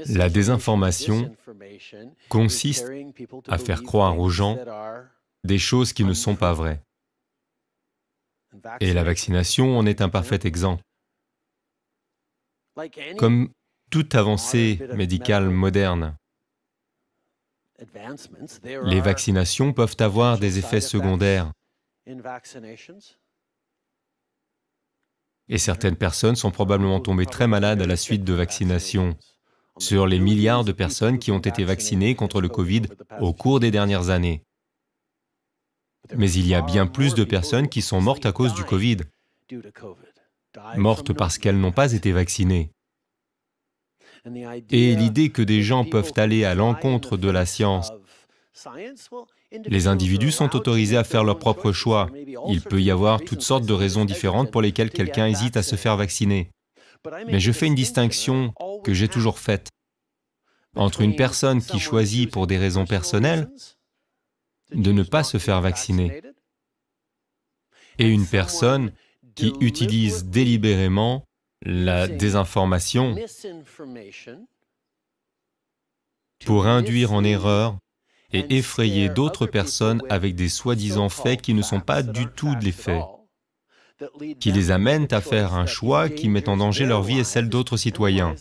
La désinformation consiste à faire croire aux gens des choses qui ne sont pas vraies. Et la vaccination en est un parfait exemple. Comme toute avancée médicale moderne, les vaccinations peuvent avoir des effets secondaires. Et certaines personnes sont probablement tombées très malades à la suite de vaccinations. Sur les milliards de personnes qui ont été vaccinées contre le Covid au cours des dernières années. Mais il y a bien plus de personnes qui sont mortes à cause du Covid, mortes parce qu'elles n'ont pas été vaccinées. Et l'idée que des gens peuvent aller à l'encontre de la science, les individus sont autorisés à faire leur propre choix. Il peut y avoir toutes sortes de raisons différentes pour lesquelles quelqu'un hésite à se faire vacciner. Mais je fais une distinction que j'ai toujours faite entre une personne qui choisit pour des raisons personnelles de ne pas se faire vacciner et une personne qui utilise délibérément la désinformation pour induire en erreur et effrayer d'autres personnes avec des soi-disant faits qui ne sont pas du tout des faits, qui les amènent à faire un choix qui met en danger leur vie et celle d'autres citoyens.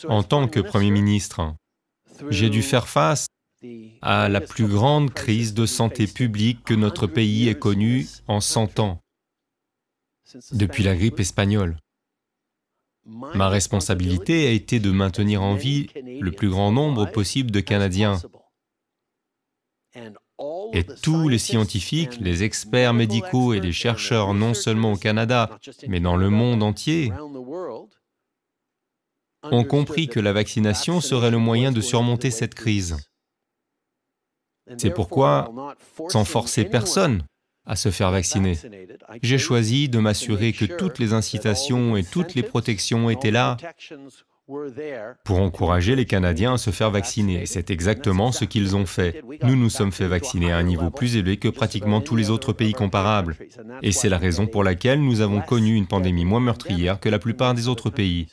En tant que Premier ministre, j'ai dû faire face à la plus grande crise de santé publique que notre pays ait connue en 100 ans, depuis la grippe espagnole. Ma responsabilité a été de maintenir en vie le plus grand nombre possible de Canadiens. Et tous les scientifiques, les experts médicaux et les chercheurs, non seulement au Canada, mais dans le monde entier, ont compris que la vaccination serait le moyen de surmonter cette crise. C'est pourquoi, sans forcer personne à se faire vacciner, j'ai choisi de m'assurer que toutes les incitations et toutes les protections étaient là pour encourager les Canadiens à se faire vacciner. C'est exactement ce qu'ils ont fait. Nous nous sommes fait vacciner à un niveau plus élevé que pratiquement tous les autres pays comparables. Et c'est la raison pour laquelle nous avons connu une pandémie moins meurtrière que la plupart des autres pays.